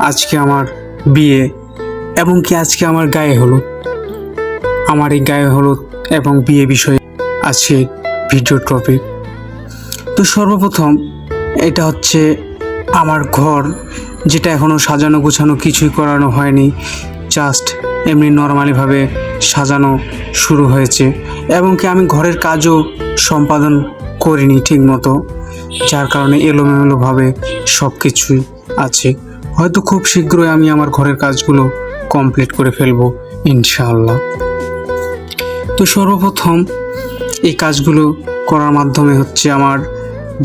আজকে আমার বিয়ে এবং কি আজকে আমার গায়ে হলুদ। আমার এই গায়ে হলুদ এবং বিয়ে বিষয়ে আছে ভিডিও টপিক। তো সর্বপ্রথম এটা হচ্ছে আমার ঘর, যেটা এখনও সাজানো গোছানো কিছুই করানো হয়নি, জাস্ট এমনি নর্মালিভাবে সাজানো শুরু হয়েছে এবং কি আমি ঘরের কাজও সম্পাদন করিনি ঠিকমতো, যার কারণে এলোমেলোভাবে সব কিছুই আছে। হয়তো খুব শীঘ্রই আমি আমার ঘরের কাজগুলো কমপ্লিট করে ফেলবো ইনশাআল্লাহ। তো সর্বপ্রথম এই কাজগুলো করার মাধ্যমে হচ্ছে আমার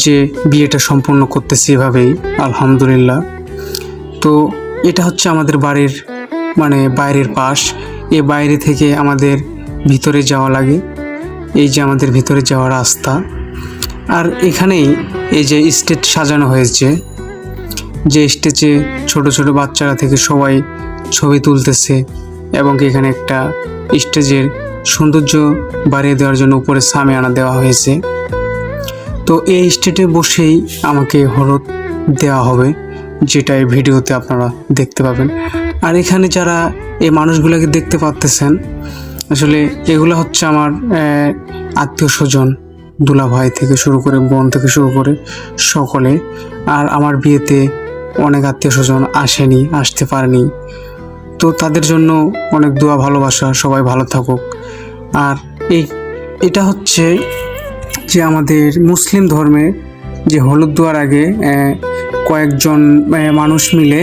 যে বিয়েটা সম্পন্ন করতেছি এভাবেই আলহামদুলিল্লাহ। তো এটা হচ্ছে আমাদের বাড়ির বাইরের পাশ। এ বাইরে থেকে আমাদের ভিতরে যাওয়া লাগে, এই যে আমাদের ভিতরে যাওয়ার রাস্তা। আর এখানেই এই যে স্টেজ সাজানো হয়েছে, যে স্টেজে ছোট ছোট বাচ্চারা থেকে সবাই ছবি তুলতেছে এবং এখানে একটা স্টেজের সৌন্দর্য বাড়িয়ে দেওয়ার জন্য উপরে সামিয়ানা দেওয়া হয়েছে। তো এই স্টেজে বসেই আমাকে হলুদ দেওয়া হবে, যেটা এই ভিডিওতে আপনারা দেখতে পাবেন। আর এখানে যারা এই মানুষগুলোকে দেখতে পাচ্ছেন, আসলে এগুলো হচ্ছে আমার আত্মীয় স্বজন, দুলাভাই থেকে শুরু করে বোন থেকে শুরু করে সকলে। আর আমার বিয়েতে অনেক আত্মীয় স্বজন আসতে পারেনি, তো তাদের জন্য অনেক দোয়া ভালোবাসা, সবাই ভালো থাকুক। আর এটা হচ্ছে যে আমাদের মুসলিম ধর্মে যে হলুদ দেওয়ার আগে কয়েকজন মানুষ মিলে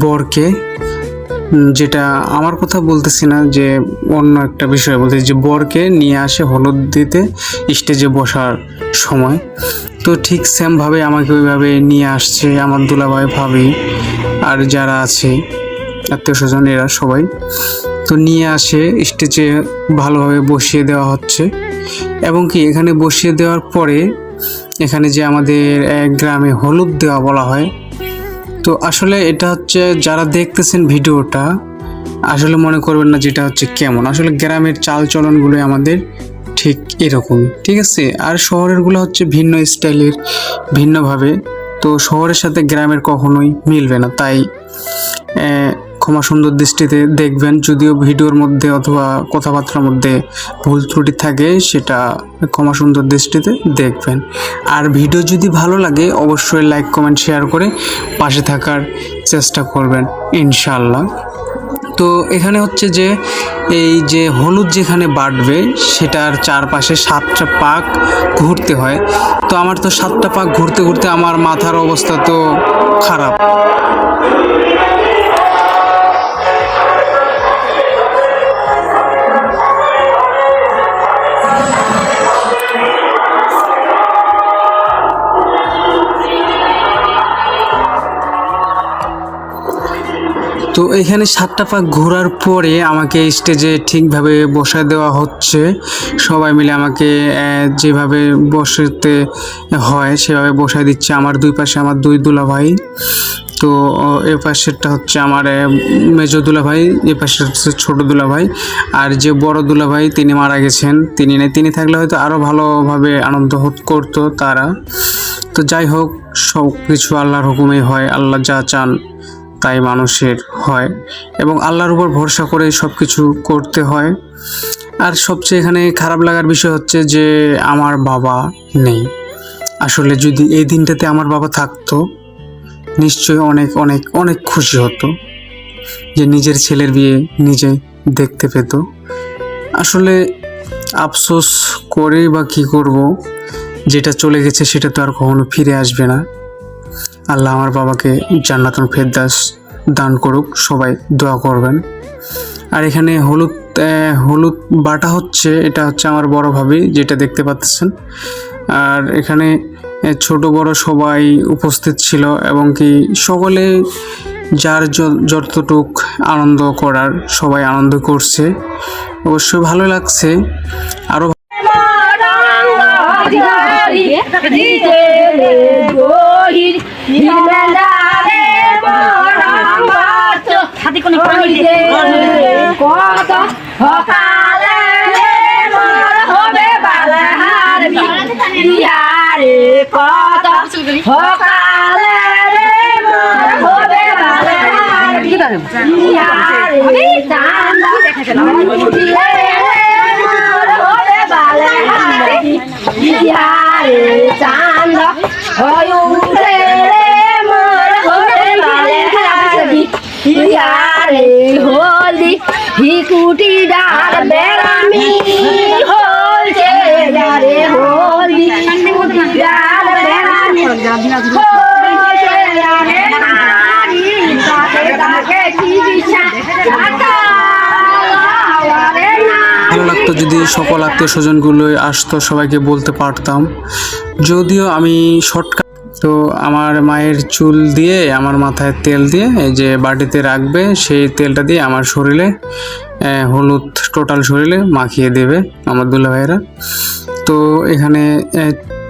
বরকে, যেটা আমার কথা বলতেছি না, যে অন্য একটা বিষয় বলতেছি, যে বরকে নিয়ে আসে হলুদ দিতে স্টেজে বসার সময়। তো ঠিক সেমভাবে আমাকে ওইভাবে নিয়ে আসছে আমার দুলাভাই, ভাবি আর যারা আছে আত্মীয় স্বজন, এরা সবাই তো নিয়ে আসে স্টেজে ভালোভাবে বসিয়ে দেওয়া হচ্ছে। এবং কি এখানে বসিয়ে দেওয়ার পরে এখানে যে আমাদের গ্রামে হলুদ দেওয়া বলা হয়, তো আসলে এটা হচ্ছে যারা দেখতেছেন ভিডিওটা আসলে মনে করবেন না যেটা হচ্ছে কেমন, আসলে গ্রামের চাল চলনগুলো আমাদের ঠিক এরকমই, ঠিক আছে। আর শহরেরগুলো হচ্ছে ভিন্ন স্টাইলের, ভিন্নভাবে। তো শহরের সাথে গ্রামের কখনোই মিলবে না, তাই ক্ষমা সুন্দর দৃষ্টিতে দেখবেন। যদিও ভিডিওর মধ্যে অথবা কথাবার্তার মধ্যে ভুল ত্রুটি থাকে, সেটা ক্ষমা সুন্দর দৃষ্টিতে দেখবেন। আর ভিডিও যদি ভালো লাগে অবশ্যই লাইক কমেন্ট শেয়ার করে পাশে থাকার চেষ্টা করবেন ইনশাআল্লাহ। তো এখানে হচ্ছে যে এই যে হলুদ যেখানে বাটবে সেটার চারপাশে 7টা পাক ঘুরতে হয়। তো আমার তো 7টা পাক ঘুরতে ঘুরতে আমার মাথার অবস্থা তো খারাপ। তো এখানে 7টা পাক ঘোরার পরে আমাকে স্টেজে ঠিকভাবে বসায় দেওয়া হচ্ছে। সবাই মিলে আমাকে যেভাবে বসাতে হয় সেভাবে বসায় দিচ্ছে। আমার দুই পাশে আমার দুই দুলাভাই, তো এ পাশেরটা হচ্ছে আমার মেজো দুলাভাই, এ পাশের হচ্ছে ছোটো দুলাভাই। আর যে বড় দুলাভাই তিনি মারা গেছেন, তিনি থাকলে হয়তো আরও ভালোভাবে আনন্দ করতো তারা। তো যাই হোক, সব কিছু আল্লাহর হুকুমেই হয়, আল্লাহ যা চান তাই মানুষের হয় এবং আল্লাহর উপর ভরসা করে সব কিছু করতে হয়। আর সবচেয়ে এখানে খারাপ লাগার বিষয় হচ্ছে যে আমার বাবা নেই। আসলে যদি এই দিনটাতে আমার বাবা থাকতো নিশ্চয়ই অনেক অনেক অনেক খুশি হতো, যে নিজের ছেলের বিয়ে নিজে দেখতে পেত। আসলে আফসোস করেই বা কী করব, যেটা চলে গেছে সেটা তো আর কখনো ফিরে আসবে না। আল্লাহ আমার বাবাকে জান্নাতুল ফেরদাউস দান করুক, সবাই দোয়া করবেন। আর এখানে হলুদ বাটা হচ্ছে, এটা হচ্ছে আমার বড় ভাবি, যেটা দেখতে পাচ্ছেন। আর এখানে ছোট বড় সবাই উপস্থিত ছিল এবং কি সকলে যার যতটুক আনন্দ করার সবাই আনন্দ করছে, অবশ্যই ভালো লাগছে। আরও কত হিকুটি ডাল বেড়ামি হলছে ডারে হলদি হিকুটি ডাল বেড়ামি হলছে ডারে নারী তাকে তাকে কি দিশা ভালো লাগতো যদি সকল আত্মীয় স্বজনগুলো আসতো, সবাইকে বলতে পারতাম। যদিও আমি শর্টকাট, তো আমার মায়ের চুল দিয়ে আমার মাথায় তেল দিয়ে এই যে বাটিতে রাখবে, সেই তেলটা দিয়ে আমার শরীরে হলুদ টোটাল শরীরে মাখিয়ে দেবে আমার দুলাভাইরা। তো এখানে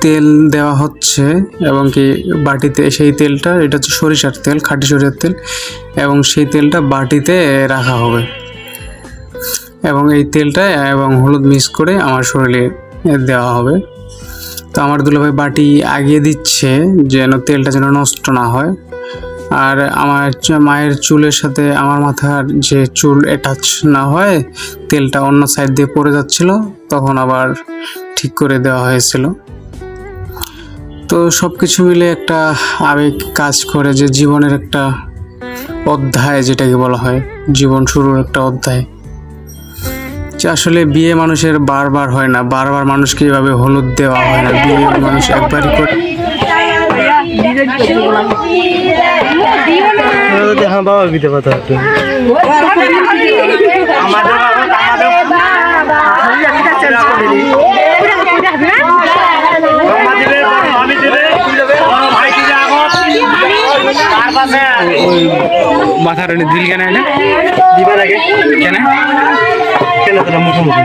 তেল দেওয়া হচ্ছে এবং কি বাটিতে সেই তেলটা, এটা হচ্ছে সরিষার তেল, খাঁটি সরিষার তেল, এবং সেই তেলটা বাটিতে রাখা হবে এবং এই তেলটা এবং হলুদ মিক্স করে আমার শরীরে দেওয়া হবে। তো আমার দুলাভাই বাটি আগিয়ে দিচ্ছে যেন তেলটা যেন নষ্ট না হয়। আর আমার মায়ের চুলের সাথে আমার মাথার যে চুল অ্যাটাচ না হয়, তেলটা অন্য সাইড দিয়ে পড়ে যাচ্ছিল, তখন আবার ঠিক করে দেওয়া হয়েছিল। তো সব কিছু মিলে একটা আবেগ কাজ করে যে জীবনের একটা অধ্যায়, যেটাকে বলা হয় জীবন শুরুর একটা অধ্যায়। যে আসলে বিয়ে মানুষের বারবার হয় না, বারবার মানুষকে এভাবে হলুদ দেওয়া হয় না, বিয়ে মানুষ একবারই করে। হ্যাঁ বাবা দিতে পারতো মাথার দিল কেন দিবার আগে কেন কেন তোরা মুখোমুখি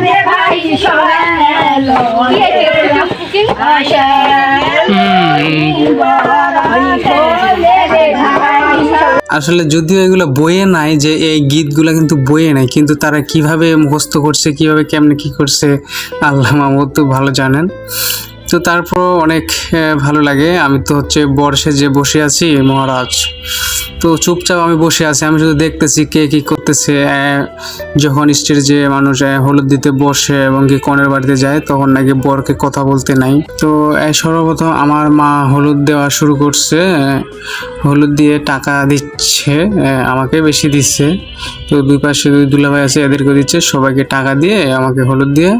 আসলে যদিও এগুলো বইয়ে নাই, যে এই গীতগুলো কিন্তু বইয়ে নাই, কিন্তু তারা কিভাবে মুখস্থ করছে, কিভাবে কেমনে কি করছে আল্লাহ মাহমুদ তো ভালো জানেন। তো তারপর অনেক ভালো লাগে। আমি তো হচ্ছে বর্ষে যে বসে আছি মহারাজ, তো চুপচাপ আমি বসে আছি, আমি শুধু দেখতেছি কে কি করতেছে। যখন স্টেজে মানুষ হলুদ দিতে বসে এবং কি কনের বাড়িতে যায়, তখন নাকি বরকে কথা বলতে নাই। তো সর্বপ্রথম আমার মা হলুদ দেওয়া শুরু করছে, হলুদ দিয়ে টাকা দিচ্ছে, আমাকে বেশি দিচ্ছে। তো দুই পাশে দুই দুলাভাই আছে, এদেরকে দিচ্ছে, সবাইকে টাকা দিয়ে আমাকে হলুদ দিয়ে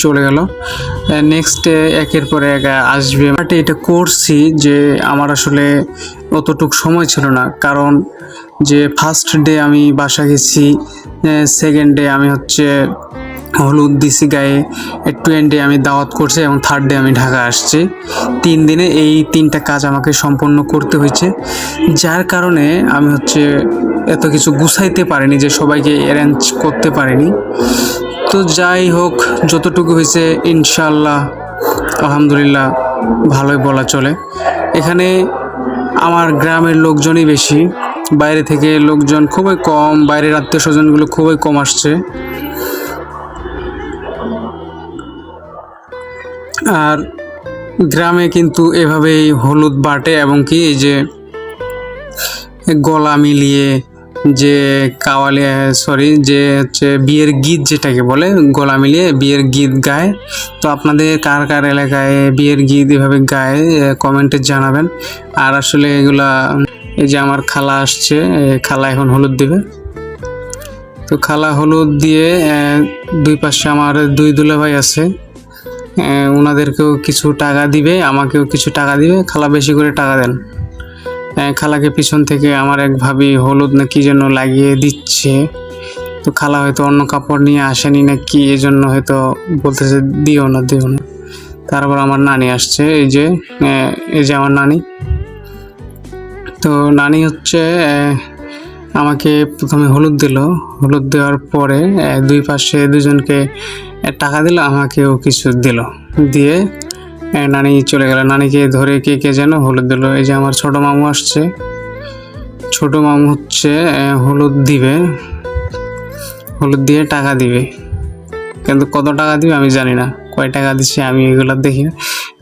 চলে গেল। নেক্সট একের পর এক আসবে। বাট এটা করছি যে আমার আসলে অতটুক সময় ছিল না, কারণ যে ফার্স্ট ডে আমি বাসা গেছি, সেকেন্ড ডে আমি হচ্ছে হলুদ দিছি গায়ে, টুয়েন্ডে আমি দাওয়াত করছি এবং থার্ড ডে আমি ঢাকা আসছি। 3 দিনে এই 3টা কাজ আমাকে সম্পন্ন করতে হয়েছে, যার কারণে আমি হচ্ছে এত কিছু গুছাইতে পারিনি, যে সবাইকে অ্যারেঞ্জ করতে পারিনি। তো যাই হোক, যতটুকু হয়েছে ইনশাল্লাহ আলহামদুলিল্লাহ ভালোই বলা চলে। এখানে আমার গ্রামের লোকজনই বেশি, বাইরে থেকে লোকজন খুবই কম, বাইরের আত্মীয় স্বজনগুলো খুবই কম আসছে। আর গ্রামে কিন্তু এভাবেই হলুদ বাটে এবং কি এই যে গলা মিলিয়ে যে যে হচ্ছে বিয়ের গীত যেটাকে বলে, গলা মিলিয়ে বিয়ের গীত গায়। তো আপনাদের কার কার এলাকায় বিয়ের গীত এভাবে গায় কমেন্টে জানাবেন। আর আসলে এগুলা, এই যে আমার খালা আসছে, খালা এখন হলুদ দিবে। তো খালা হলুদ দিয়ে দুই পাশে আমার দুই দুলাভাই আছে, ওনাদেরকেও কিছু টাকা দিবে, আমাকেও কিছু টাকা দিবে। খালা বেশি করে টাকা দেন। খালাকে পিছন থেকে আমার এক ভাবি হলুদ না কি যেন লাগিয়ে দিচ্ছে। তো খালা হয়তো অন্য কাপড় নিয়ে আসেনি না কি, এই জন্য হয়তো বলতেছে দিও না দিও না। তারপর আমার নানি আসছে, এই যে আমার নানি। তো নানি হচ্ছে আমাকে প্রথমে হলুদ দিল, হলুদ দেওয়ার পরে দুই পাশে দুজনকে টাকা দিল, আমাকেও কিছু দিল, দিয়ে নানি চলে গেল। নানিকে ধরে কে কে যেন হলুদ দিল। এই যে আমার ছোট মামু আসছে, ছোট মামু হচ্ছে হলুদ দিবে, হলুদ দিয়ে টাকা দিবে, কিন্তু কত টাকা দিবে আমি জানি না, কয় টাকা দিচ্ছে আমি এগুলো দেখি না।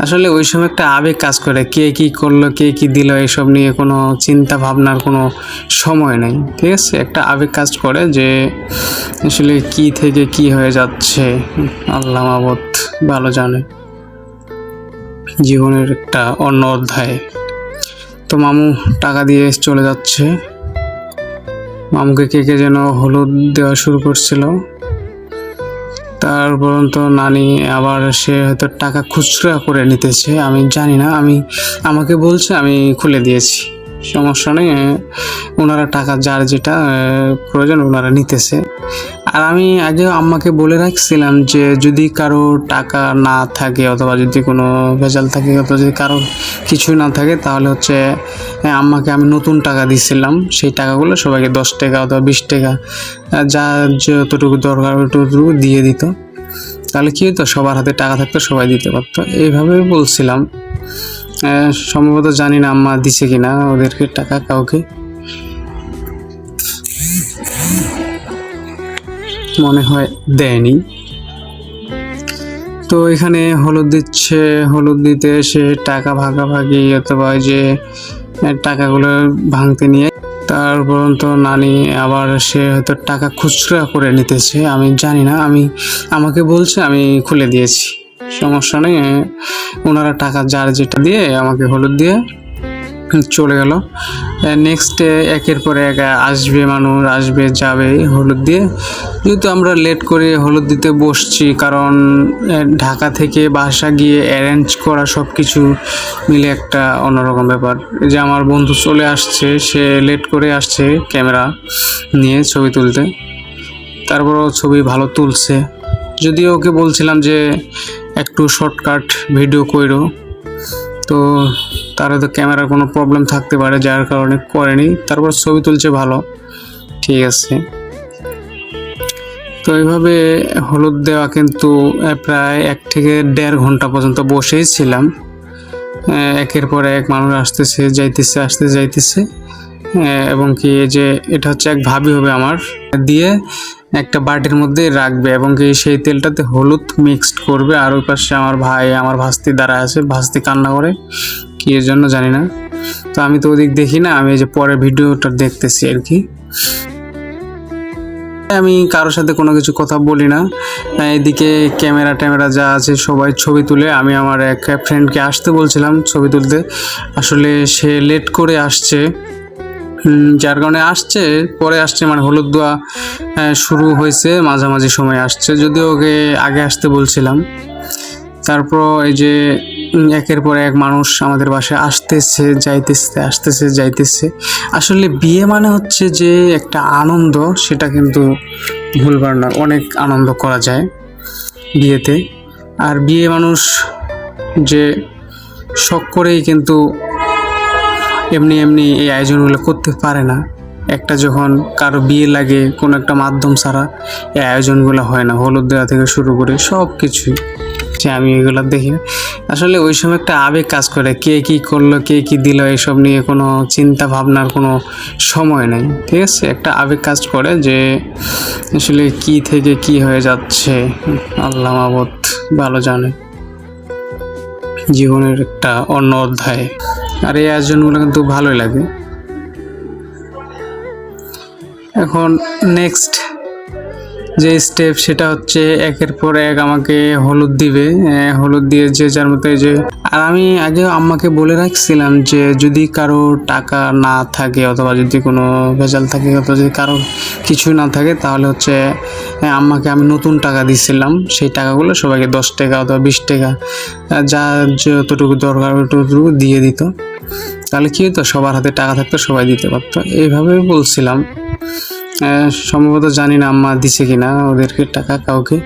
আসলে ওই সময় একটা আবেগ কাজ করে, কে কি করলো কে কি দিল এসব নিয়ে কোনো চিন্তা ভাবনার কোনো সময় নেই, ঠিক আছে। একটা আবেগ কাজ করে যে আসলে কি থেকে কি হয়ে যাচ্ছে আল্লাহ মাবুদ ভালো জানে, জীবনের একটা অন্য অধ্যায়। তো মামু টাকা দিয়ে চলে যাচ্ছে, মামুকে কে কে যেন হলুদ দেওয়া শুরু করছিল, তারপর তো নানি আবার সে হয়তো টাকা খুচরা করে নিতেছে, আমি জানি না। আমাকে বলছে আমি খুলে দিয়েছি, সমস্যা নেই, ওনারা টাকা যার যেটা প্রয়োজন ওনারা নিতেছে। আর আমি আগে আম্মাকে বলে রাখছিলাম যে যদি কারো টাকা না থাকে অথবা যদি কোনো ভেজাল থাকে অথবা যদি কারো কিছুই না থাকে তাহলে হচ্ছে আম্মাকে আমি নতুন টাকা দিয়েছিলাম, সেই টাকাগুলো সবাইকে 10 টাকা অথবা 20 টাকা যা যতটুকু দরকার ওটুকু দিয়ে দিত, তাহলে কি হতো সবার হাতে টাকা থাকতো, সবাই দিতে পারতো, এইভাবে বলছিলাম। সম্ভবত জানি না আম্মা দিছে কিনা ওদেরকে টাকা কাউকে, মনে হয় দেয়নি। তো এখানে হলুদ দিচ্ছে, হলুদ দিতে এসে টাকা ভাগাভাগি অথবা যে টাকাগুলো ভাঙতে নিয়ে তারপর তো নানি আবার সে হয়তো টাকা খুচরা করে নিতেছে, আমি জানি না। আমাকে বলছে আমি খুলে দিয়েছি, সমস্যা নেই, ওনারা টাকা যার যেটা দিয়ে আমাকে হলুদ দিয়ে চলে গেল। নেক্সট একের পর এক আসবে, মানুষ আসবে যাবে হলুদ দিয়ে। যেহেতু আমরা লেট করে হলুদ দিতে বসছি, কারণ ঢাকা থেকে বাসা গিয়ে অ্যারেঞ্জ করা সব কিছু মিলে একটা অন্যরকম ব্যাপার। যে আমার বন্ধু চলে আসছে, সে লেট করে আসছে ক্যামেরা নিয়ে ছবি তুলতে, তারপরও ছবি ভালো তুলছে। যদিও ওকে বলছিলাম যে একটু শর্টকাট ভিডিও কইরো, তো তারা তো ক্যামেরার কোনো প্রবলেম থাকতে পারে যার কারণে করেনি, তারপর ছবি তুলছে ভালো, ঠিক আছে। তো এইভাবে হলুদ দেওয়া কিন্তু প্রায় 1 থেকে 1.5 ঘন্টা পর্যন্ত বসেই ছিলাম। একের পর এক মানুষ আসতেছে যাইতেছে, আসতে যাইতেছে, এবং কি যে এটা হচ্ছে এক ভাবি হবে আমার, দিয়ে একটা বাটির মধ্যে রাখবে এবং কি সেই তেলটাতে হলুদ মিক্সড করবে। আর ওই পাশে আমার ভাই আমার ভাস্তি দাঁড়ায় আছে, ভাস্তি কান্না করে কি এর জন্য জানি না। তো আমি তো ওদিক দেখি না, আমি এই যে পরে ভিডিওটা দেখতেছি আর কি। আমি কারোর সাথে কোনো কিছু কথা বলি না, এদিকে ক্যামেরা যা আছে সবাই ছবি তুলে। আমি আমার এক ফ্রেন্ডকে আসতে বলছিলাম ছবি তুলতে, আসলে সে লেট করে আসছে, যার কারণে পরে আসছে, মানে হলুদ দেওয়া শুরু হয়েছে মাঝামাঝি সময় আসছে, যদিও ওকে আগে আসতে বলছিলাম। তারপর এই যে একের পর এক মানুষ আমাদের বাসায় আসতেছে যাইতেছে। আসলে বিয়ে মানে হচ্ছে যে একটা আনন্দ, সেটা কিন্তু ভুলবার না, অনেক আনন্দ করা যায় বিয়েতে। আর বিয়ে মানুষ যে শখ করেই কিন্তু এমনি এই আয়োজনগুলো করতে পারে না। একটা যখন কারো বিয়ে লাগে কোনো একটা মাধ্যম ছাড়া এই আয়োজনগুলো হয় না, হলুদ দেওয়া থেকে শুরু করে সব কিছুই, আমি এগুলো দেখি না। আসলে ওই সময় একটা আবেগ কাজ করে, কে কি করলো কে কি দিল এসব নিয়ে কোনো চিন্তা ভাবনার কোনো সময় নেই, ঠিক আছে। একটা আবেগ কাজ করে যে আসলে কি থেকে কি হয়ে যাচ্ছে আল্লাহ মাবুদ ভালো জানে, জীবনের একটা অন্য অধ্যায়। আর এই আয়োজনগুলো কিন্তু ভালোই লাগে। এখন নেক্সট যে স্টেপ সেটা হচ্ছে একের পর এক আমাকে হলুদ দিবে, হলুদ দিয়ে যে যার মতো যে। আর আমি আগে আম্মাকে বলে রাখছিলাম যে যদি কারো টাকা না থাকে অথবা যদি কোনো ভেজাল থাকে অথবা যদি কারো কিছুই না থাকে তাহলে হচ্ছে আম্মাকে আমি নতুন টাকা দিয়েছিলাম, সেই টাকাগুলো সবাইকে 10 টাকা অথবা 20 টাকা যা যতটুকু দরকার ওটুকু দিয়ে দিত, তাহলে কি হতো সবার হাতে টাকা থাকতো, সবাই দিতে পারতো, এইভাবে বলছিলাম। সম্ভবত জানি না আম্মা দিছে কিনা ওদেরকে টাকা কাউকে,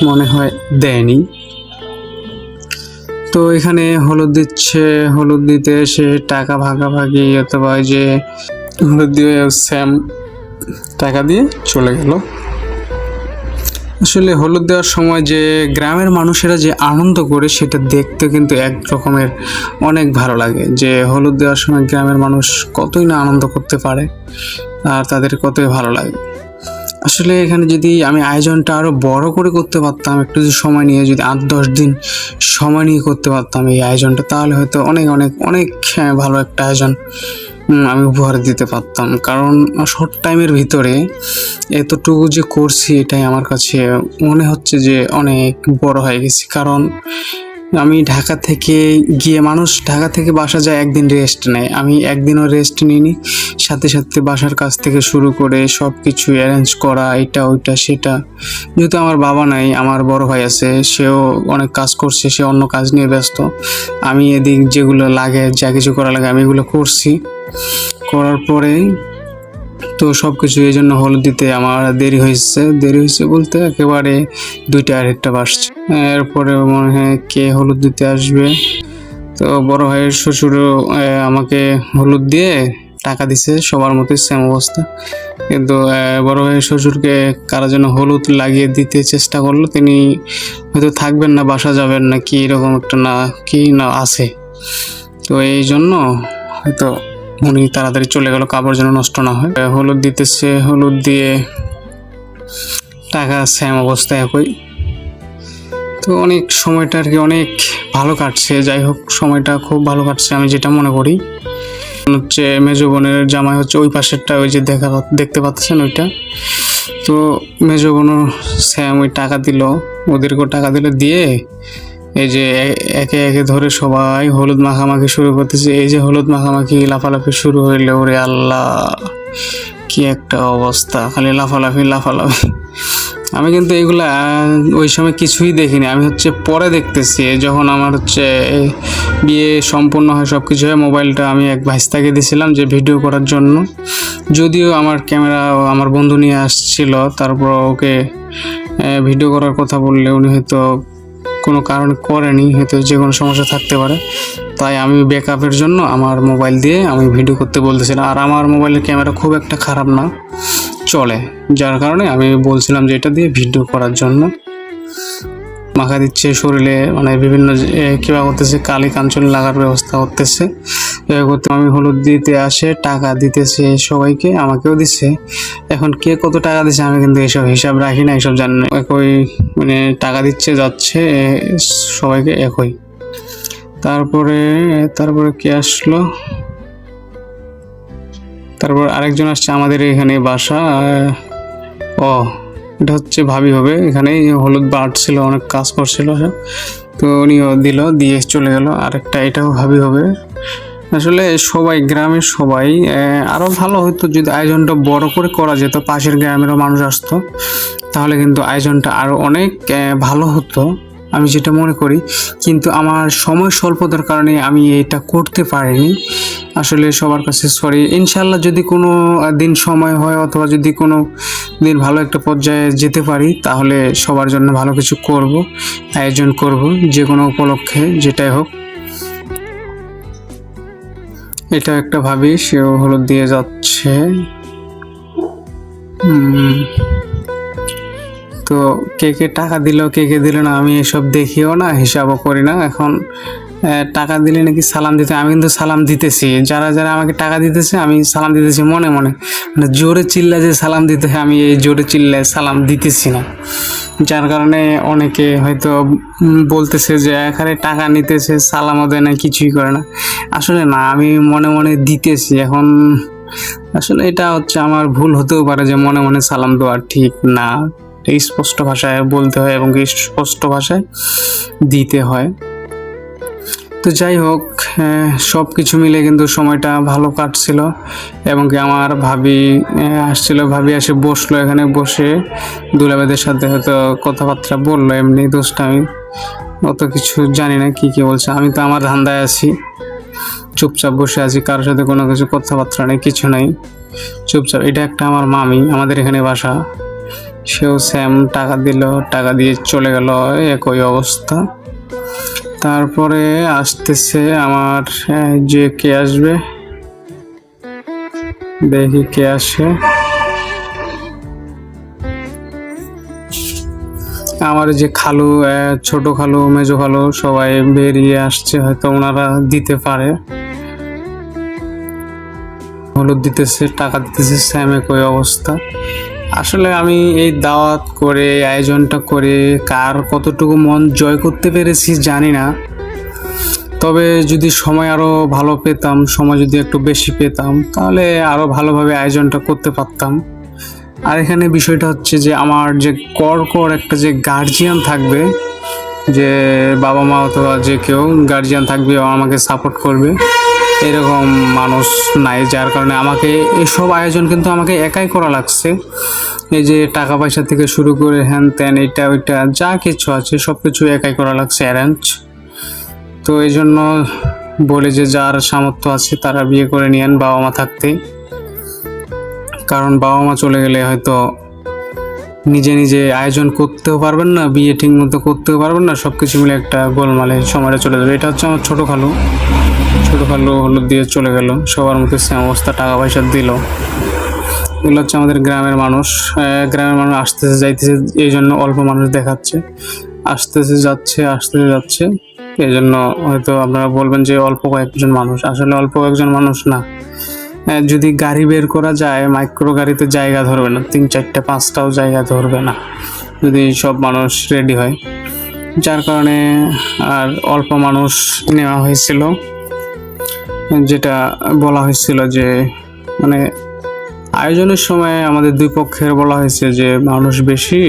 মনে হয় দেয়নি। তো এখানে হলুদ দিচ্ছে, হলুদ দিতে এসে টাকা ভাগাভাগি অথবা যে হলুদ দিয়ে স্যাম টাকা দিয়ে চলে গেল। আসলে হলুদ দেওয়ার সময় যে গ্রামের মানুষেরা যে আনন্দ করে সেটা দেখতে কিন্তু এক রকমের অনেক ভালো লাগে, যে হলুদ দেওয়ার সময় গ্রামের মানুষ কতই না আনন্দ করতে পারে আর তাদের কতই ভালো লাগে। আসলে এখানে যদি আমি আয়োজনটা আরো বড় করে করতে পারতাম, একটু যদি সময় নিয়ে, যদি 8-10 দিন সময় নিয়ে করতে পারতাম এই আয়োজনটা, তাহলে হয়তো অনেক অনেক অনেক ভালো একটা আয়োজন আমি উপহার দিতে পারতাম। কারণ শর্ট টাইমের ভিতরে এতটুকু যে করছি, এটাই আমার কাছে মনে হচ্ছে যে অনেক বড় হয়ে গেছি। কারণ আমি ঢাকা থেকে গিয়ে, মানুষ ঢাকা থেকে বাসা যায় একদিন রেস্ট নেয়, আমি একদিনও রেস্ট নিইনি। সাথে সাথে বাসার কাজ থেকে শুরু করে সব কিছু অ্যারেঞ্জ করা, এটা ওইটা সেটা। যেহেতু আমার বাবা নাই, আমার বড় ভাই আছে, সেও অনেক কাজ করছে, সে অন্য কাজ নিয়ে ব্যস্ত। আমি এদিক যেগুলো লাগে, যা কিছু করা লাগে আমি এগুলো করছি। করার পরে তো সব কিছু এই জন্য হলুদ দিতে আমার দেরি হয়েছে বলতে একেবারে 2টা-2:30 বাজছে। এরপরে মনে হয় কে হলুদ দিতে আসবে, তো বড় ভাইয়ের শ্বশুরও আমাকে হলুদ দিয়ে টাকা দিছে, সবার মতোই সেম অবস্থা। কিন্তু বড় ভাইয়ের শ্বশুরকে কারা যেন হলুদ লাগিয়ে দিতে চেষ্টা করলো, তিনি হয়তো থাকবেন না, বাসা যাবেন না, কি এরকম একটা না আছে। তো এই জন্য হয়তো উনি তাড়াতাড়ি চলে গেল, কাপড় যেন নষ্ট না হয়। হলুদ দিতেছে, হলুদ দিয়ে টাকা সেম অবস্থা একই। তো অনেক সময়টা আর কি অনেক ভালো কাটছে। যাই হোক, সময়টা খুব ভালো কাটছে আমি যেটা মনে করি। হচ্ছে মেজো বোনের জামাই হচ্ছে ওই পাশেরটা, ওই যে দেখতে পাচ্ছেন ওইটা। তো মেজো বোনও স্যাম ওই টাকা দিল, ওদেরকেও টাকা দিল, দিয়ে এই যে একে একে ধরে সবাই হলুদ মাখামাখি শুরু করতেছে। এই যে হলুদ মাখামাখি লাফালাফি শুরু হইলে, ওরে আল্লাহ কি একটা অবস্থা, খালি লাফালাফি। আমি কিন্তু এগুলা ওই সময় কিছুই দেখিনি, আমি হচ্ছে পরে দেখতেছি, যখন আমার হচ্ছে বিয়ে সম্পূর্ণ হয়, সব কিছু হয়। মোবাইলটা আমি এক ভাইস্তাকে দিয়েছিলাম যে ভিডিও করার জন্য, যদিও আমার ক্যামেরা আমার বন্ধু নিয়ে আসছিল। তারপর ওকে ভিডিও করার কথা বললে উনি হয়তো কোনো কারণে করেনি, হয়তো যে কোনো সমস্যা থাকতে পারে। তাই আমি ব্যাকআপের জন্য আমার মোবাইল দিয়ে আমি ভিডিও করতে বলতেছিলাম। আর আমার মোবাইলের ক্যামেরা খুব একটা খারাপ না, চলে, যার কারণে আমি বলছিলাম যে এটা দিয়ে ভিডিও করার জন্য। মাখা দিচ্ছে শরীরে, মানে বিভিন্ন কিবা করতেছে, কালি কাঞ্চন লাগার ব্যবস্থা করতেছে। করতে আমি হলুদ দিতে আসে, টাকা দিতেছে সবাইকে, আমাকেও দিচ্ছে। এখন কে কত টাকা দিচ্ছে আমি কিন্তু এসব হিসাব রাখি না, এসব জানি না। একই মানে টাকা দিচ্ছে, যাচ্ছে সবাইকে একই। তারপরে কে আসলো, তারপর আরেকজন আসছে আমাদের এখানে বাসা। এটা হচ্ছে ভাবি হবে, এখানে হলুদ বাড়ছিল, অনেক কাজ করছিল, তো উনিও দিল, দিয়ে চলে গেল। আরেকটা এটাও ভাবি হবে। আসলে সবাই, গ্রামের সবাই, আরও ভালো হতো যদি আয়োজনটা বড় করে করা যেত, পাশের গ্রামেরও মানুষ আসতো, তাহলে কিন্তু আয়োজনটা আরও অনেক ভালো হতো আমি যেটা মনে করি। কিন্তু আমার সময় স্বল্পতার কারণে আমি এটা করতে পারিনি। আসলে সবার কাছে সরি। ইনশাল্লাহ যদি কোনো দিন সময় হয়, অথবা যদি কোনো দিন ভালো একটা পর্যায়ে যেতে পারি, তাহলে সবার জন্য ভালো কিছু করব, আয়োজন করব, যে কোনো উপলক্ষে যেটাই হোক। এটা একটা ভাবি, সেও হলুদ দিয়ে যাচ্ছে। তো কে কে টাকা দিল, কে কে দিল না, আমি এসব দেখিও না, হিসাবও করি না। এখন টাকা দিলে নাকি সালাম দিতে, আমি কিন্তু সালাম দিতেছি, যারা যারা আমাকে টাকা দিতেছে আমি সালাম দিতেছি মনে মনে। মানে জোরে চিল্লা যে সালাম দিতে হয়, আমি এই জোরে চিল্লায় সালাম দিতেছি না, যার কারণে অনেকে হয়তো বলতেছে যে এখানে টাকা নিতেছে, সালামও দেয় না, কিছুই করে না। আসলে না, আমি মনে মনে দিতেছি। এখন আসলে এটা হচ্ছে আমার ভুল হতেও পারে যে মনে মনে সালাম দেওয়া ঠিক না, স্পষ্ট ভাষায় বলতে হয় এবং স্পষ্ট ভাষায় দিতে হয়। তো যাই হোক, সব কিছু মিলে কিন্তু সময়টা ভালো কাটছিল। এবং কি আমার ভাবি আসছিল, ভাবি এসে বসলো, এখানে বসে দুলাভাইদের সাথে হয়তো কথাবার্তা বললো, এমনি দোষটা আমি অত কিছু জানি না কি বলছে। আমি তো আমার ধান্দায় আছি, চুপচাপ বসে আছি, কারোর সাথে কোনো কিছু কথাবার্তা নেই, কিছু নাই, চুপচাপ। এটা একটা আমার মামি, আমাদের এখানে বাসা, সেও স্যাম টাকা দিল, টাকা দিয়ে চলে গেল, একই অবস্থা। তারপরে আসতেছে আমার যে কে আসবে, দেখি কে আসে। আমার যে খালু, ছোট খালু, মেজো খালু, সবাই বেরিয়ে আসছে, হয়তো ওনারা দিতে পারে। হলুদ দিতেছে, টাকা দিতেছে, স্যাম একই অবস্থা। আসলে আমি এই দাওয়াত করে আয়োজনটা করে কার কতটুকু মন জয় করতে পেরেছি জানি না। তবে যদি সময় আরও ভালো পেতাম, সময় যদি একটু বেশি পেতাম, তাহলে আরও ভালোভাবে আয়োজনটা করতে পারতাম। আর এখানে বিষয়টা হচ্ছে যে আমার যে কর একটা যে গার্জিয়ান থাকবে, যে বাবা মা অথবা যে কেউ গার্জিয়ান থাকবে আমাকে সাপোর্ট করবে, এরকম মানুষ নাই। যার কারণে আমাকে এসব আয়োজন কিন্তু আমাকে একাই করা লাগছে। এই যে টাকা পয়সা থেকে শুরু করে হ্যান ত্যান এটা ওইটা যা কিছু আছে সব কিছু একাই করা লাগছে, অ্যারেঞ্জ। তো এই জন্য বলি যে যার সামর্থ্য আছে তারা বিয়ে করে নিয়েন বাবা মা থাকতে। কারণ বাবা মা চলে গেলে হয়তো নিজে নিজে আয়োজন করতেও পারবেন না, বিয়ে ঠিক মতো করতেও পারবেন না, সব কিছু মিলে একটা গোলমালে সময়টা চলে যাবে। এটা হচ্ছে আমার ছোটো খালু হলুদ দিয়ে চলে গেল, সবার মুখে সেম অবস্থা, টাকা পয়সা দিল। এগুলো হচ্ছে আমাদের গ্রামের মানুষ আসতেছে যাইতেছে, এই জন্য অল্প মানুষ দেখাচ্ছে, আসতেছে যাচ্ছে। এই জন্য হয়তো আপনারা বলবেন যে অল্প কয়েকজন মানুষ, আসলে অল্প কয়েকজন মানুষ না। যদি গাড়ি বের করা যায়, মাইক্রো গাড়িতে জায়গা ধরবে না, 3, 4, 5টাও জায়গা ধরবে না যদি সব মানুষ রেডি হয়। যার কারণে আর অল্প মানুষ নেওয়া হয়েছিল। যেটা বলা হয়েছিল যে মানে আয়োজনের সময় আমাদের দুই পক্ষের বলা হয়েছে যে মানুষ বেশি,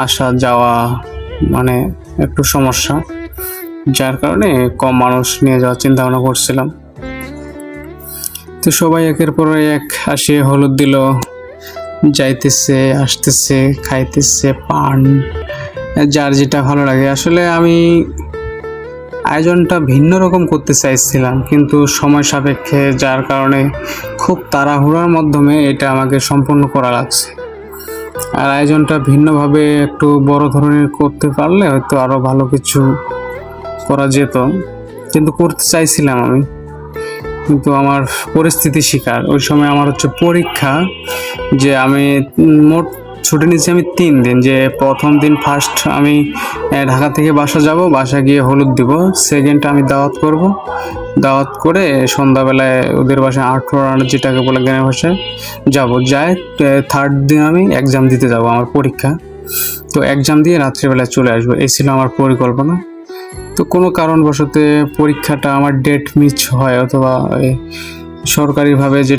আসা যাওয়া মানে একটু সমস্যা, যার কারণে কম মানুষ নিয়ে যাওয়ার চিন্তা ভাবনা করছিলাম। তো সবাই একের পর এক আসে, হলুদ দিল, যাইতেছে আসতেছে, খাইতেছে পান, যার যেটা ভালো লাগে। আসলে আমি আয়োজনটা ভিন্ন রকম করতে চাইছিলাম, কিন্তু সময় সাপেক্ষে, যার কারণে খুব তাড়াহুড়ার মাধ্যমে এটা আমাকে সম্পূর্ণ করা লাগছে। আর আয়োজনটা ভিন্নভাবে একটু বড় ধরনের করতে পারলে হয়তো আরও ভালো কিছু করা যেত, কিন্তু করতে চাইছিলাম আমি। কিন্তু আমার পরিস্থিতি শিকার, ওই সময় আমার হচ্ছে পরীক্ষা, যে আমি মোট ছুটি নিয়েছি আমি 3 দিন। যে প্রথম দিন ফার্স্ট আমি ঢাকা থেকে বাসা যাব, বাসা গিয়ে হলুদ দিব, সেকেন্ড আমি দাওয়াত করব, দাওয়াত করে সন্ধ্যাবেলায় ওদের বাসায় 18 রান যেটাকে বলে গ্রামের ভাষায় যাই, থার্ড দিন আমি এক্সাম দিতে যাব, আমার পরীক্ষা। তো এক্সাম দিয়ে রাত্রিবেলায় চলে আসবো, এই ছিল আমার পরিকল্পনা। তো কোনো কারণবশত পরীক্ষাটা আমার ডেট মিস হয়, অথবা সরকারিভাবে যে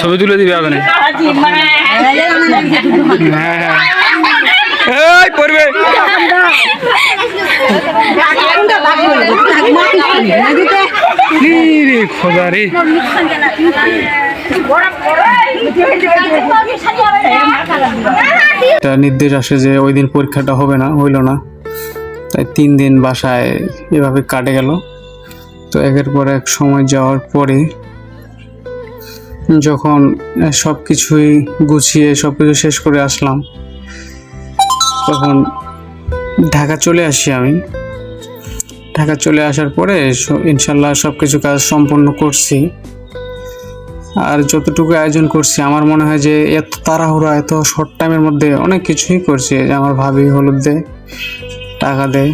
ছবি তুলে দিবে আপনি। পড়বে খোদারি নির্দেশ আসে যে ওই দিন পরীক্ষাটা হবে না, হইল না। তাই 3 দিন বাসায় এভাবে কাটে গেল। তো একের পর এক সময় যাওয়ার পরে যখন সব কিছুই গুছিয়ে সব কিছু শেষ করে আসলাম, তখন ঢাকা চলে আসি আমি। ঢাকা চলে আসার পরে ইনশাল্লাহ সব কিছু কাজ সম্পন্ন করছি। আর যতটুকু আয়োজন করছি, আমার মনে হয় যে এত তাড়াহুড়া, এত শর্ট টাইমের মধ্যে অনেক কিছুই করছি। আমার ভাবি হলুদ দেয়, টাকা দেয়,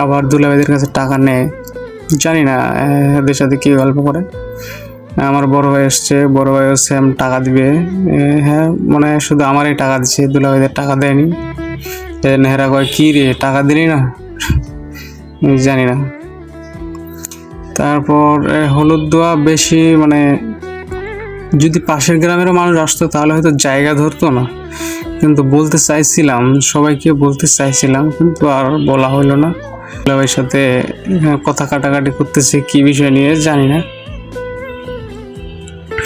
আবার দুলাভাইদের কাছে টাকা নেয়, জানি না এদের সাথে কী গল্প করে। আমার বড় ভাই এসছে, বড় ভাইও সেম টাকা দিবে, হ্যাঁ মনে হয় শুধু আমারই টাকা দিচ্ছে, দুলাভাইদের টাকা দেয়নি। নেহরা কয় কী রে টাকা দিলি না, জানি না। তারপর হলুদ দেওয়া বেশি মানে যদি পাশের গ্রামেরও মানুষ আসতো তাহলে হয়তো জায়গা ধরতো না, কিন্তু বলতে চাইছিলাম, সবাইকে বলতে চাইছিলাম, কিন্তু আর বলা হলো না। দুলাভাইয়ের সাথে কথা কাটাকাটি করতেছে কি বিষয় নিয়ে জানি না,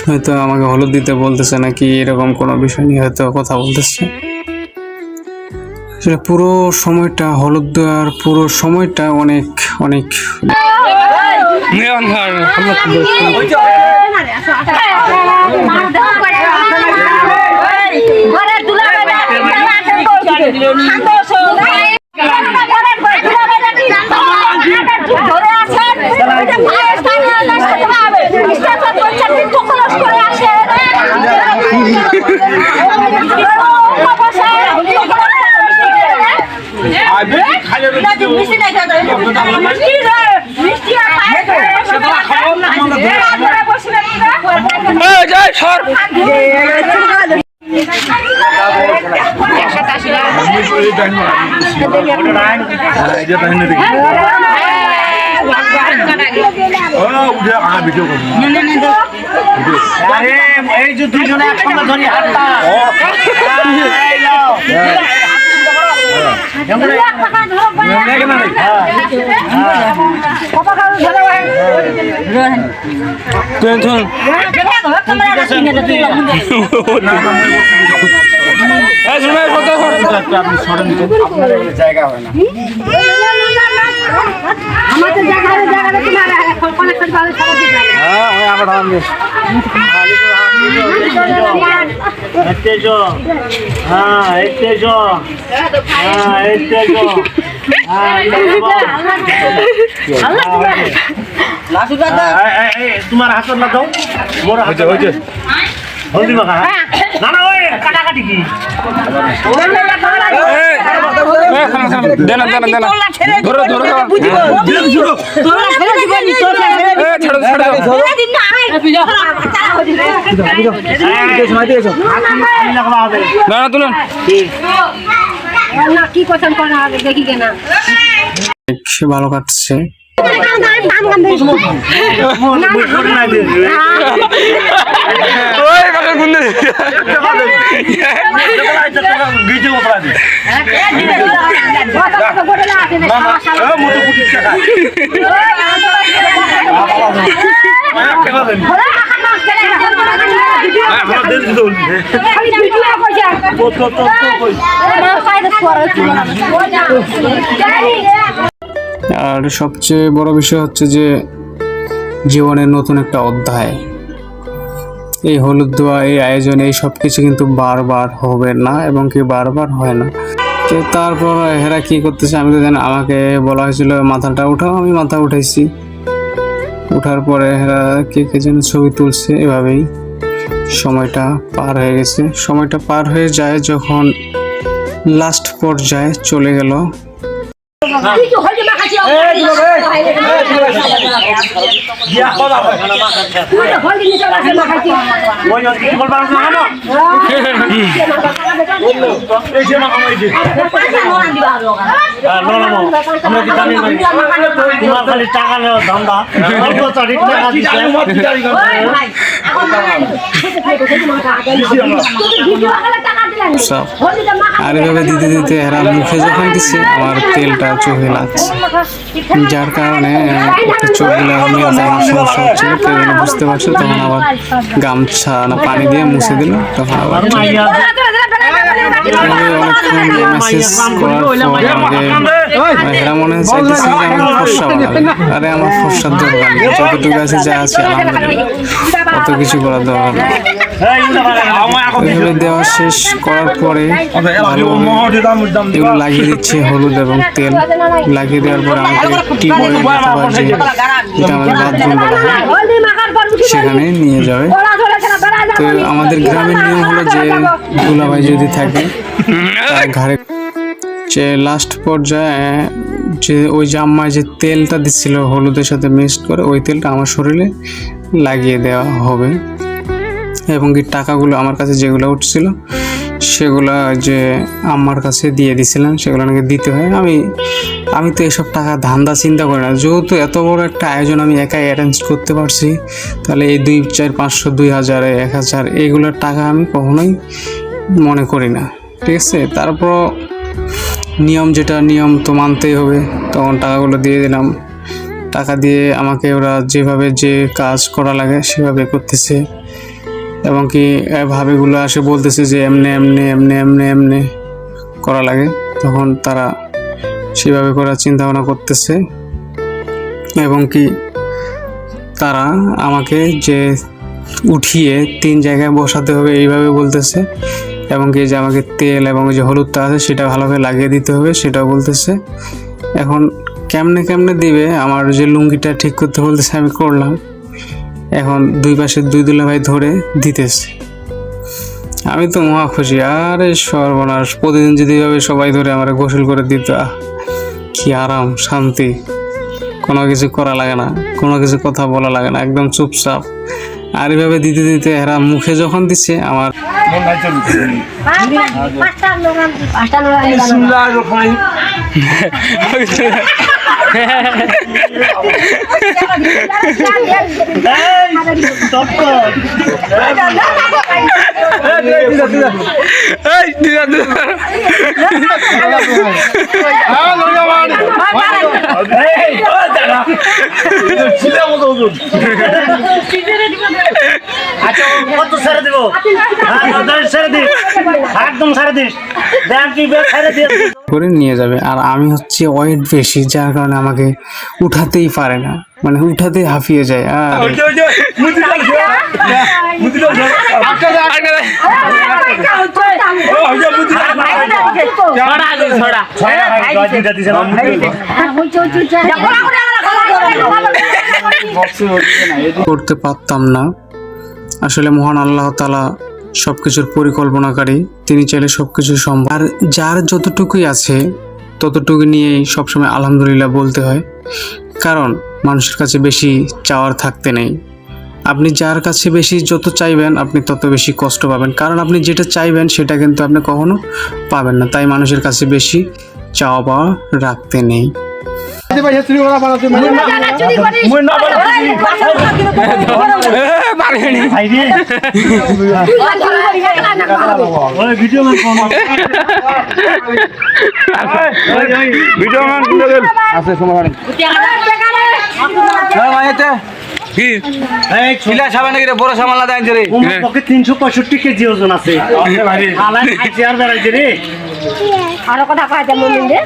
হয়তো আমাকে হলুদ দিতে বলতেছে নাকি এরকম কোনো বিষয় নিয়ে হয়তো কথা বলতেছে। আসলে পুরো সময়টা, হলুদ দেওয়ার পুরো সময়টা অনেক অনেক ধরে আছেন এই যে দুইজনে একসঙ্গে ধরি হাতটা জায়গা হয় না আমাদের জায়গাটা তোমার কানেকশন ভালো সবাই তোমার হাত না দাও মোর হাত হয়েছে হলদি মাখা না না ওই কাটাকাটি কি দেনা ধরো না তুলেন কি কথা করা হবে দেখি কেনা সে ভালো কাটছে। আর সবচেয়ে বড় বিষয় হচ্ছে যে জীবনের নতুন একটা অধ্যায়। এই হলুদ দেওয়া, এই আয়োজন, এই সব কিছু কিন্তু বারবার হবে না এবং কি বারবার হয় না। তো তারপর এরা কি করতেছে আমি তো জানি। আমাকে বলা হয়েছিল মাথাটা উঠাও, আমি মাথা উঠাইছি। উঠার পরে এরা কে যেন ছবি তুলছে। এভাবেই সময়টা পার হয়ে গেছে। সময়টা পার হয়ে যায় যখন লাস্ট পর্যায়ে চলে গেল। খালি টাকা নেওয়ার ধান্দা আর এভাবে দিতে দিতে এরা মুখে যখন দিচ্ছে আমার তেলটা চোখে লাগছে, যার কারণে একটু চোখগুলো মেলতে আমার সমস্যা হচ্ছিল। কেউ যেন বুঝতে পারছে, তখন আবার গামছা না পানি দিয়ে মুছে দিল। তখন আবার অনেকক্ষণ মেসেজ করার পর আমাকে এরা মনে হয় চাইতেছে যে আমাকে ফর্সা বানাবে। আরে আমার ফর্সার দরকার নেই, যতটুকু আছে যা আছে আলহামদুলিল্লাহ, অত কিছু করার দরকার নেই। এভাবে দেওয়া শেষ করার পরে এগুলো লাগিয়ে দিচ্ছে হলুদ এবং তেল। লাগিয়ে দেওয়ার পরে আমাকে টিউবওয়েল যেটা আমাদের বাথরুম বলা হয় সেখানে নিয়ে যাবে। তো আমাদের গ্রামের নিয়ম হলো যে দুলাভাই যদি থাকে তার ঘাড়ে যে লাস্ট পর্যায়ে যে ওই যে আম্মায় যে তেলটা দিচ্ছিল হলুদের সাথে মিক্সড করে, ওই তেলটা আমার শরীরে লাগিয়ে দেওয়া হবে। এবং কি টাকাগুলো আমার কাছে যেগুলো উঠছিল সেগুলো যে আম্মার কাছে দিয়ে দিছিলাম, সেগুলো নাকি দিতে হয়। আমি তো এসব টাকা ধান্দা চিন্তা করি না। যেহেতু এত বড় একটা আয়োজন আমি একাই অ্যারেঞ্জ করতে পারছি, তাহলে এই 2, 4, 500, 2000, 1000 এইগুলোর টাকা আমি কখনোই মনে করি না। ঠিক আছে, তারপর নিয়ম যেটা নিয়ম তো মানতেই হবে। তখন টাকাগুলো দিয়ে দিলাম। টাকা দিয়ে আমাকে ওরা যেভাবে যে কাজ করা লাগে সেভাবে করতেছে এবং কি ভাবেগুলো আসে বলতেছে যে এমনি এমনি এমনি এমনি এমনি করা লাগে। তখন তারা সেভাবে করার চিন্তা ভাবনা করতেছে এবং কি তারা আমাকে যে উঠিয়ে 3 জায়গায় বসাতে হবে এইভাবে বলতেছে এবং কি যে আমাকে তেল এবং যে হলুদটা আছে সেটা ভালোভাবে লাগিয়ে দিতে হবে সেটাও বলতেছে। এখন কেমনে দিবে, আমার যে লুঙ্গিটা ঠিক করতে বলতেছে আমি করলাম। এখন 2 পাশে 2 দুলাভাই ধরে দিতেছে আমি তো মহা খুশি। আরে সর্বনাশ, প্রতিদিন যদি এভাবে সবাই ধরে আমার গোসল করে দিত, কি আরাম শান্তি, কোনো কিছু করা লাগে না, কোনো কিছু কথা বলা লাগে না, একদম চুপচাপ। আর এভাবে দিতে দিতে এরা মুখে যখন দিচ্ছে আমার আচ্ছা কত ছেড়ে দেবো? ছেড়ে দিস, একদম ছেড়ে দিস, দেখ কি ছেড়ে দিয়ে করে নিয়ে যাবে। আর আমি হচ্ছে ওয়েট বেশি, যার কারণে আমাকে উঠাতেই পারে না, মানে উঠাতেই হাঁপিয়ে যায়। আর করতে পারতাম না। আসলে মহান আল্লাহ তাআলা সবকিছুর পরিকল্পনাকারী, তিনি চাইলে সবকিছু সম্ভব। আর যার যতটুকুই আছে ততটুকু নিয়েই সবসময় আলহামদুলিল্লাহ বলতে হয়, কারণ মানুষের কাছে বেশি চাওয়ার থাকতে নেই। আপনি যার কাছে বেশি যত চাইবেন আপনি তত বেশি কষ্ট পাবেন, কারণ আপনি যেটা চাইবেন সেটা কিন্তু আপনি কখনো পাবেন না। তাই মানুষের কাছে বেশি চাওয়া পাওয়া রাখতে নেই। বড় সামাল না দেয় রে 365 কেজি ওজন আছে। আরো কথা কয় যে মুমিন রে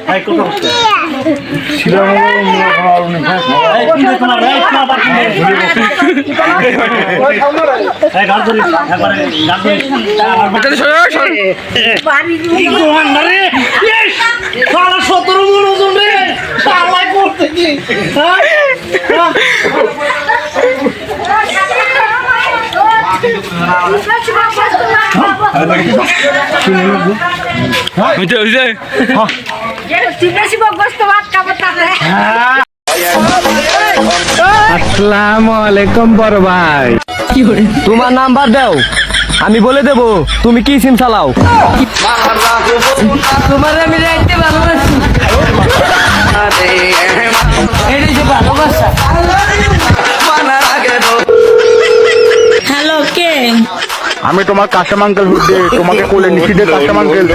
আসসালামু আলাইকুম বড় ভাই, তোমার নাম্বার দাও, আমি বলে দেবো তুমি কি সিম চালাও। তোমার আমি রাখতে ভালোবাসি, হ্যালো কে? আমি তোমার কাস্টমার আঙ্কেল, তোমাকে কোলে নিচে কাস্টমার আঙ্কেল।